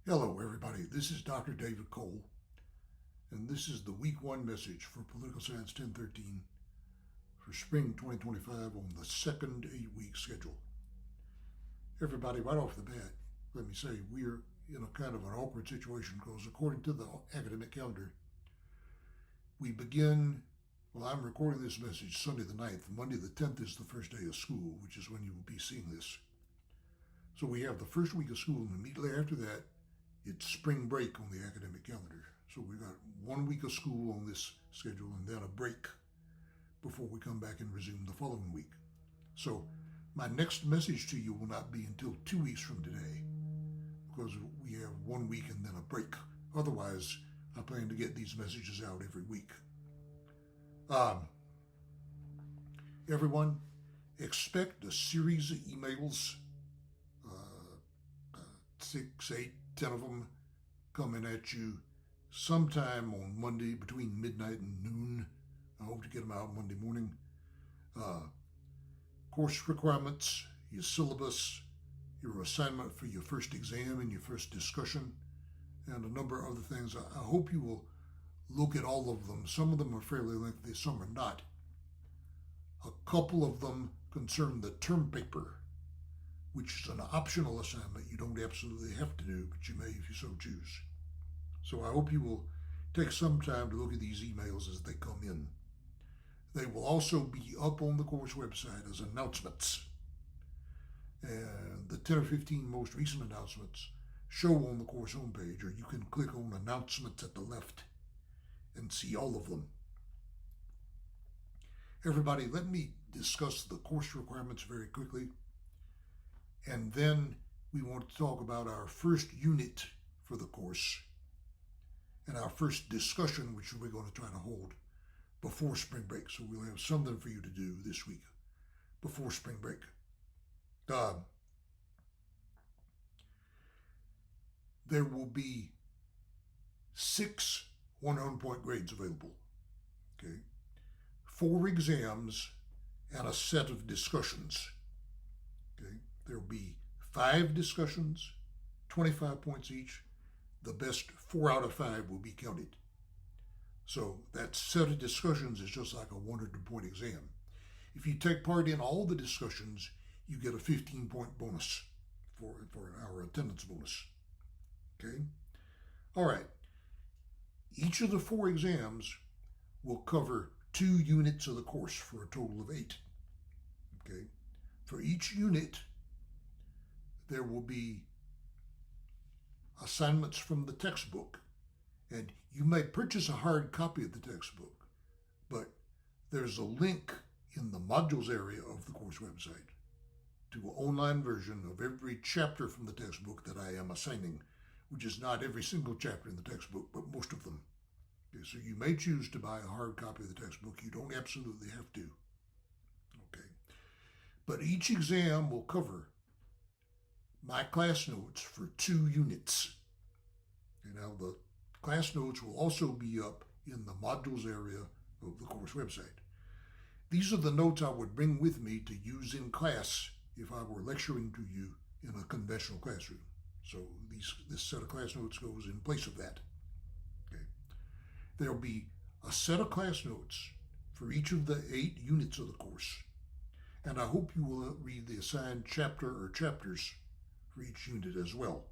Hello, everybody. This is Dr. David Cole, and this is the Week 1 message for Political Science 1013 for spring 2025 on the second 8-week schedule. Everybody, right off the bat, let me say we're in a kind of an awkward situation because according to the academic calendar, we begin, I'm recording this message Sunday the 9th. Monday the 10th is the first day of school, which is when you will be seeing this. So we have the first week of school, and immediately after that, it's spring break on the academic calendar. So we've got 1 week of school on this schedule and then a break before we come back and resume the following week. So my next message to you will not be until 2 weeks from today because we have 1 week and then a break. Otherwise, I plan to get these messages out every week. Everyone, expect a series of emails, 6, 8, 10 of them coming at you sometime on Monday between midnight and noon. I hope to get them out Monday morning. Course requirements, your syllabus, your assignment for your first exam and your first discussion, and a number of other things. I hope you will look at all of them. Some of them are fairly lengthy, some are not. A couple of them concern the term paper, which is an optional assignment you don't absolutely have to do, but you may if you so choose. So I hope you will take some time to look at these emails as they come in. They will also be up on the course website as announcements. And the 10 or 15 most recent announcements show on the course homepage, or you can click on announcements at the left and see all of them. Everybody, let me discuss the course requirements very quickly. And then we want to talk about our first unit for the course and our first discussion, which we're going to try to hold before spring break. So we'll have something for you to do this week before spring break. There will be 6 100-point grades available. Okay, 4 exams and a set of discussions. Okay. There will be 5 discussions, 25 points each. The best 4 out of 5 will be counted. So that set of discussions is just like a 100-point exam. If you take part in all the discussions, you get a 15-point bonus for our attendance bonus. Okay? All right. Each of the 4 exams will cover 2 units of the course for a total of 8. Okay? For each unit, there will be assignments from the textbook. And you may purchase a hard copy of the textbook, but there's a link in the modules area of the course website to an online version of every chapter from the textbook that I am assigning, which is not every single chapter in the textbook, but most of them. Okay, so you may choose to buy a hard copy of the textbook. You don't absolutely have to. Okay. But each exam will cover my class notes for 2 units. And now the class notes will also be up in the modules area of the course website. These are the notes I would bring with me to use in class if I were lecturing to you in a conventional classroom. So this set of class notes goes in place of that. Okay. There'll be a set of class notes for each of the 8 units of the course. And I hope you will read the assigned chapter or chapters for each unit as well.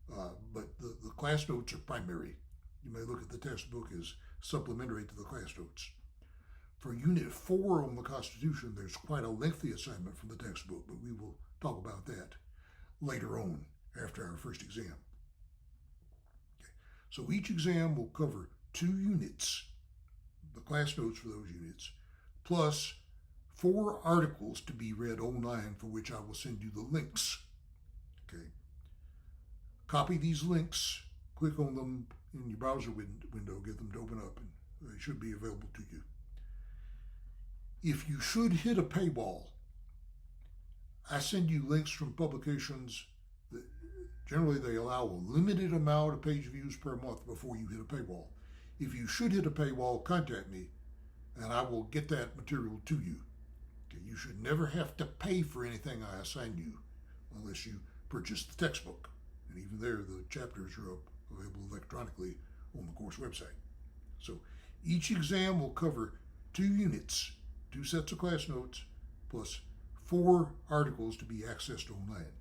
But the class notes are primary. You may look at the textbook as supplementary to the class notes. For Unit 4 on the Constitution, there's quite a lengthy assignment from the textbook, but we will talk about that later on after our first exam. Okay. So each exam will cover 2 units, the class notes for those units, plus 4 articles to be read online for which I will send you the links. Okay. Copy these links, click on them in your browser window, get them to open up, and they should be available to you. If you should hit a paywall, I send you links from publications that generally they allow a limited amount of page views per month before you hit a paywall. If you should hit a paywall, contact me and I will get that material to you. Okay, you should never have to pay for anything I assign you unless you purchase the textbook. And even there, the chapters are available electronically on the course website. So each exam will cover 2 units, 2 sets of class notes, plus 4 articles to be accessed online.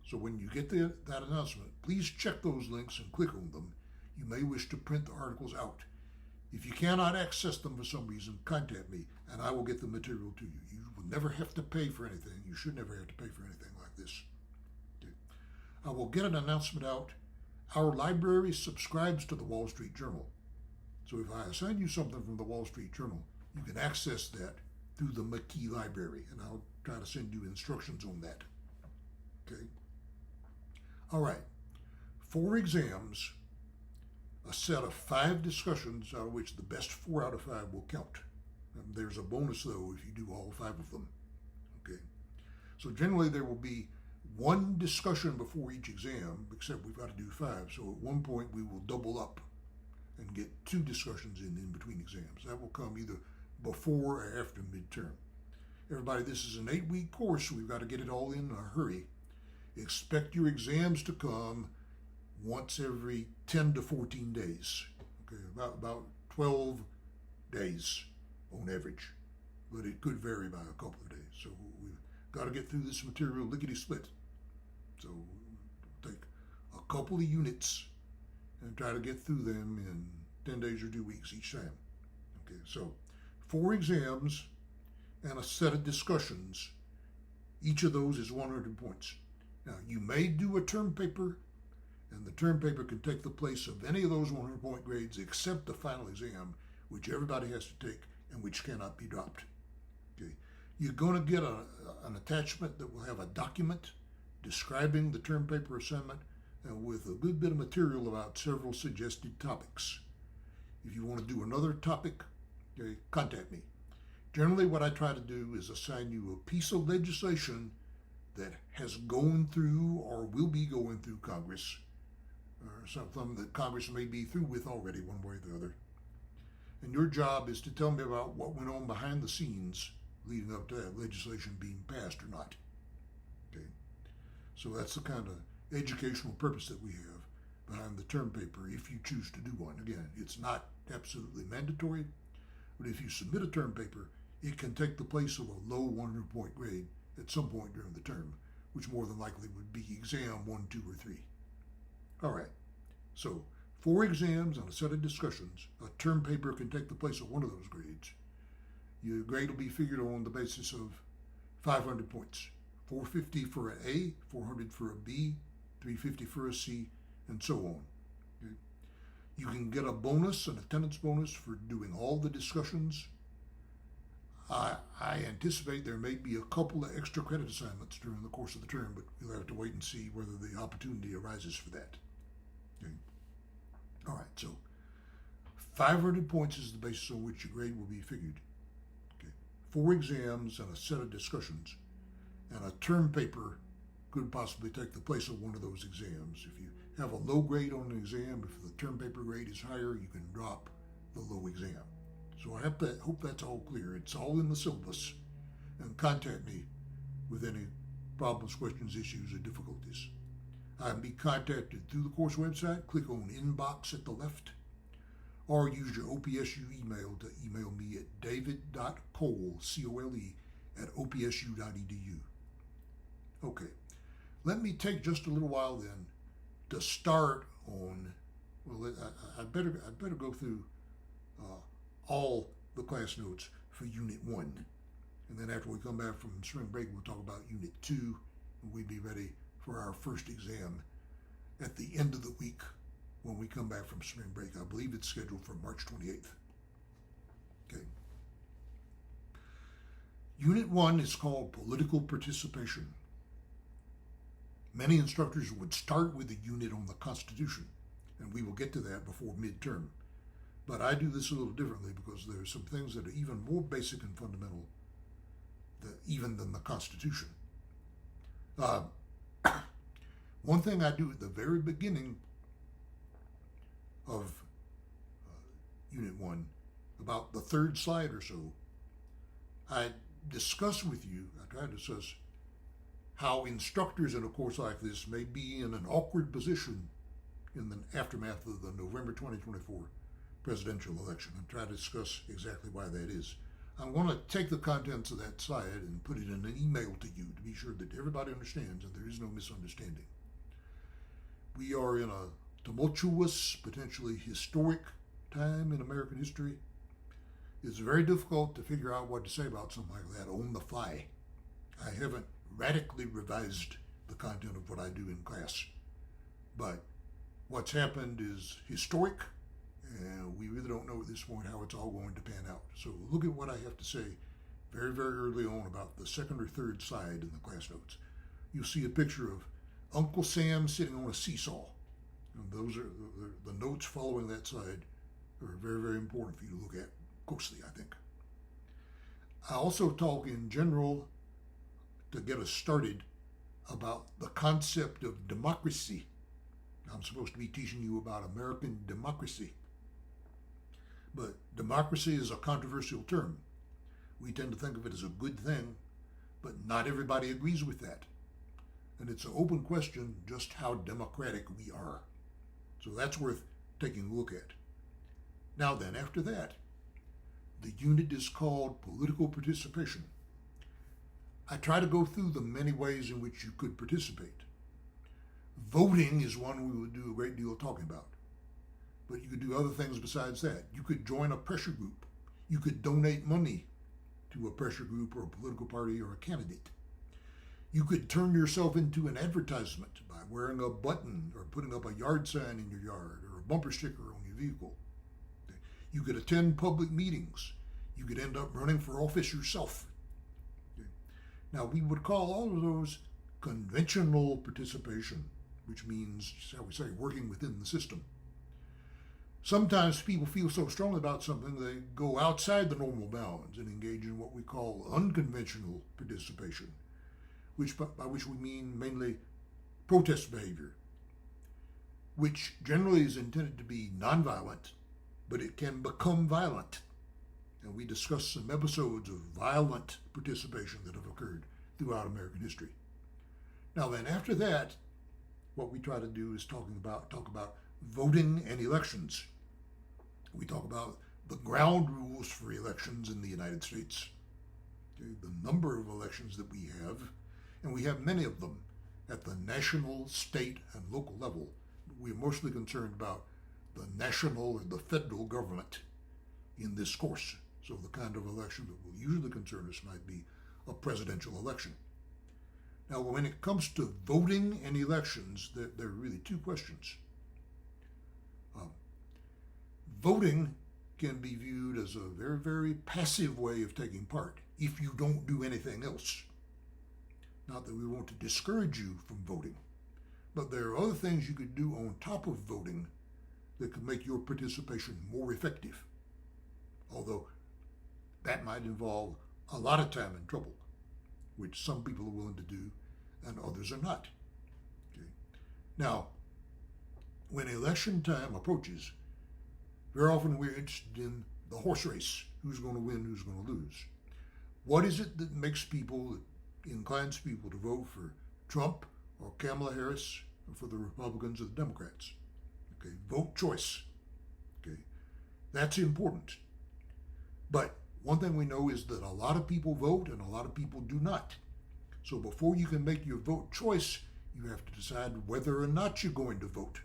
So when you get that announcement, please check those links and click on them. You may wish to print the articles out. If you cannot access them for some reason, contact me and I will get the material to you. You will never have to pay for anything. You should never have to pay for anything like this. Okay. I will get an announcement out. Our library subscribes to the Wall Street Journal. So if I assign you something from the Wall Street Journal, you can access that through the McKee Library, and I'll try to send you instructions on that. Okay? All right. 4 exams, a set of 5 discussions, out of which the best 4 out of 5 will count. There's a bonus, though, if you do all 5 of them. Okay? So generally there will be 1 discussion before each exam, except we've got to do 5. So at one point we will double up and get 2 discussions in between exams. That will come either before or after midterm. Everybody, this is an 8-week course, so we've got to get it all in a hurry. Expect your exams to come once every 10 to 14 days. Okay, about 12 days on average, but it could vary by a couple of days. So we've got to get through this material lickety-split. So take a couple of units and try to get through them in 10 days or 2 weeks each time. Okay, so 4 exams and a set of discussions. Each of those is 100 points. Now, you may do a term paper, and the term paper can take the place of any of those 100-point grades except the final exam, which everybody has to take and which cannot be dropped. Okay, you're going to get an attachment that will have a document describing the term paper assignment and with a good bit of material about several suggested topics. If you want to do another topic, okay, contact me. Generally, what I try to do is assign you a piece of legislation that has gone through or will be going through Congress, or something that Congress may be through with already one way or the other. And your job is to tell me about what went on behind the scenes leading up to that legislation being passed or not. Okay, so that's the kind of educational purpose that we have behind the term paper if you choose to do one. Again, it's not absolutely mandatory, but if you submit a term paper, it can take the place of a low 100-point grade at some point during the term, which more than likely would be exam 1, 2, or 3. All right, so 4 exams and a set of discussions. A term paper can take the place of one of those grades. Your grade will be figured on the basis of 500 points. 450 for an A, 400 for a B, 350 for a C, and so on. Okay. You can get a bonus, an attendance bonus, for doing all the discussions. I anticipate there may be a couple of extra credit assignments during the course of the term, but we'll have to wait and see whether the opportunity arises for that. Okay. All right, so 500 points is the basis on which your grade will be figured. Okay. 4 exams and a set of discussions, and a term paper could possibly take the place of one of those exams. If you have a low grade on an exam, if the term paper grade is higher, you can drop the low exam. So I hope that's all clear. It's all in the syllabus. And contact me with any problems, questions, issues, or difficulties. I can be contacted through the course website. Click on Inbox at the left, or use your OPSU email to email me at david.cole, C-O-L-E, at opsu.edu. Okay, let me take just a little while then to start on, well, I'd better go through all the class notes for Unit 1. And then after we come back from spring break, we'll talk about Unit 2, and we'll be ready for our first exam at the end of the week when we come back from spring break. I believe it's scheduled for March 28th. Okay. Unit 1 is called Political Participation. Many instructors would start with a unit on the Constitution, and we will get to that before midterm. But I do this a little differently because there are some things that are even more basic and fundamental even than the Constitution. One thing I do at the very beginning of Unit 1, about the 3rd slide or so, I discuss with you, I try to discuss how instructors in a course like this may be in an awkward position in the aftermath of the November 2024 presidential election, and try to discuss exactly why that is. I'm going to take the contents of that slide and put it in an email to you to be sure that everybody understands and there is no misunderstanding. We are in a tumultuous, potentially historic time in American history. It's very difficult to figure out what to say about something like that on the fly. I haven't radically revised the content of what I do in class, but what's happened is historic, and we really don't know at this point how it's all going to pan out. So look at what I have to say very, very early on about the second or third slide in the class notes. You'll see a picture of Uncle Sam sitting on a seesaw. And those are the notes following that slide are very, very important for you to look at closely, I think. I also talk in general, to get us started, about the concept of democracy. I'm supposed to be teaching you about American democracy. But democracy is a controversial term. We tend to think of it as a good thing, but not everybody agrees with that. And it's an open question just how democratic we are. So that's worth taking a look at. Now then, after that, the unit is called political participation. I try to go through the many ways in which you could participate. Voting is one we would do a great deal of talking about. But you could do other things besides that. You could join a pressure group. You could donate money to a pressure group or a political party or a candidate. You could turn yourself into an advertisement by wearing a button or putting up a yard sign in your yard or a bumper sticker on your vehicle. You could attend public meetings. You could end up running for office yourself. Now, we would call all of those conventional participation, which means, shall we say, working within the system. Sometimes people feel so strongly about something they go outside the normal bounds and engage in what we call unconventional participation, by which we mean mainly protest behavior, which generally is intended to be nonviolent, but it can become violent. And we discuss some episodes of violent participation that have occurred throughout American history. Now then, after that, what we try to do is talk about voting and elections. We talk about the ground rules for elections in the United States, the number of elections that we have, and we have many of them at the national, state, and local level. We're mostly concerned about the national or the federal government in this course. So the kind of election that will usually concern us might be a presidential election. Now, when it comes to voting and elections, there are really two questions. Voting can be viewed as a very, very passive way of taking part if you don't do anything else. Not that we want to discourage you from voting, but there are other things you could do on top of voting that could make your participation more effective. Although that might involve a lot of time and trouble, which some people are willing to do and others are not. Okay. Now, when election time approaches, very often we're interested in the horse race. Who's going to win, who's going to lose? What is it that makes people, that inclines people to vote for Trump or Kamala Harris, or for the Republicans or the Democrats? Okay, vote choice. Okay, that's important. But one thing we know is that a lot of people vote and a lot of people do not. So before you can make your vote choice, you have to decide whether or not you're going to vote.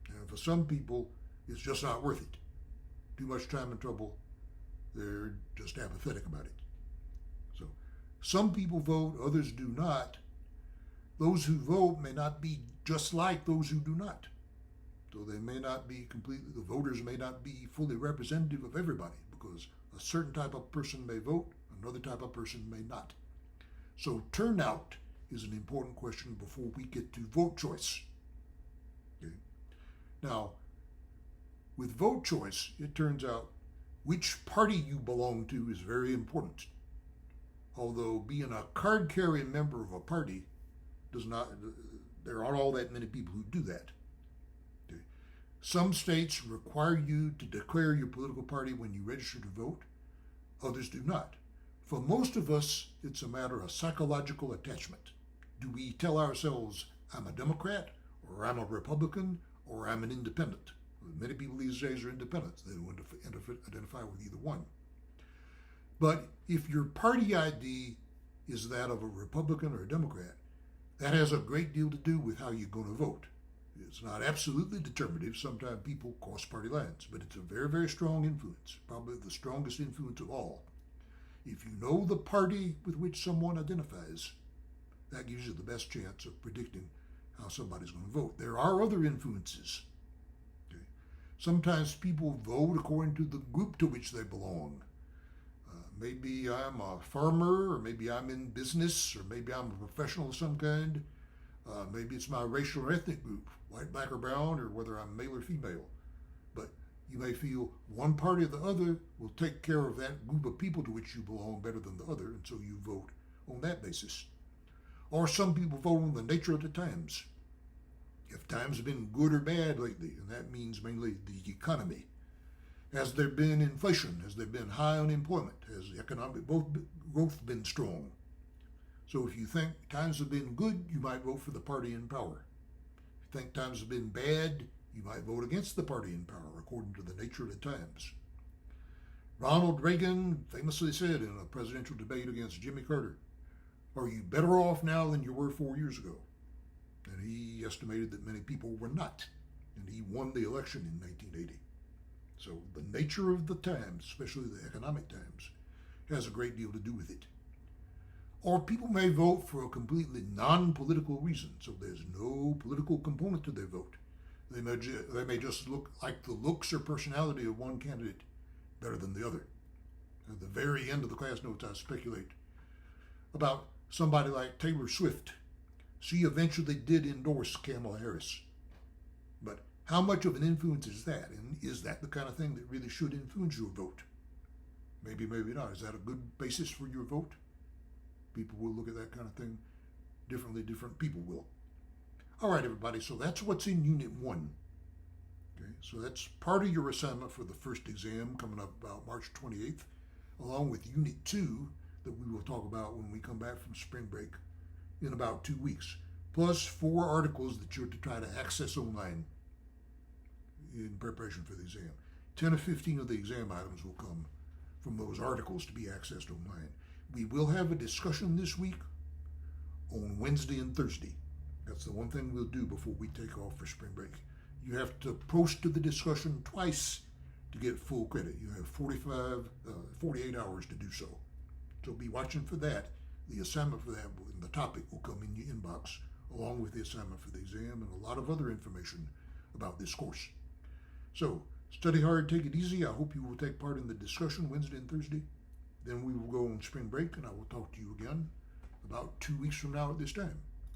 And for some people, it's just not worth it. Too much time and trouble. They're just apathetic about it. So some people vote, others do not. Those who vote may not be just like those who do not. So they may not be completely, the voters may not be fully representative of everybody, because a certain type of person may vote, another type of person may not. So turnout is an important question before we get to vote choice. Okay. Now, with vote choice, it turns out which party you belong to is very important. Although being a card-carrying member of a party does not, there aren't all that many people who do that. Okay. Some states require you to declare your political party when you register to vote. Others do not. For most of us, it's a matter of psychological attachment. Do we tell ourselves, I'm a Democrat, or I'm a Republican, or I'm an independent? Many people these days are independents. They don't identify with either one. But if your party ID is that of a Republican or a Democrat, that has a great deal to do with how you're going to vote. It's not absolutely determinative. Sometimes people cross party lines, but it's a very, very strong influence, probably the strongest influence of all. If you know the party with which someone identifies, that gives you the best chance of predicting how somebody's going to vote. There are other influences. Okay? Sometimes people vote according to the group to which they belong. Maybe I'm a farmer, or maybe I'm in business, or maybe I'm a professional of some kind. Maybe it's my racial or ethnic group, white, black, or brown, or whether I'm male or female. But you may feel one party or the other will take care of that group of people to which you belong better than the other, and so you vote on that basis. Or some people vote on the nature of the times. If times have been good or bad lately, and that means mainly the economy. Has there been inflation? Has there been high unemployment? Has the economic growth been strong? So if you think times have been good, you might vote for the party in power. If you think times have been bad, you might vote against the party in power, according to the nature of the times. Ronald Reagan famously said in a presidential debate against Jimmy Carter, "Are you better off now than you were 4 years ago?" And he estimated that many people were not, and he won the election in 1980. So the nature of the times, especially the economic times, has a great deal to do with it. Or people may vote for a completely non-political reason, so there's no political component to their vote. They may just look like the looks or personality of one candidate better than the other. At the very end of the class notes, I speculate about somebody like Taylor Swift. She eventually did endorse Kamala Harris. But how much of an influence is that? And is that the kind of thing that really should influence your vote? Maybe, maybe not. Is that a good basis for your vote? People will look at that kind of thing differently. Different people will. All right, everybody. So that's what's in Unit 1. Okay, so that's part of your assignment for the first exam coming up about March 28th, along with Unit 2 that we will talk about when we come back from spring break in about 2 weeks, plus 4 articles that you're to try to access online in preparation for the exam. 10 or 15 of the exam items will come from those articles to be accessed online. We will have a discussion this week on Wednesday and Thursday. That's the one thing we'll do before we take off for spring break. You have to post to the discussion twice to get full credit. You have 48 hours to do so. So be watching for that. The assignment for that and the topic will come in your inbox, along with the assignment for the exam and a lot of other information about this course. So study hard, take it easy. I hope you will take part in the discussion Wednesday and Thursday. Then we will go on spring break, and I will talk to you again about 2 weeks from now at this time.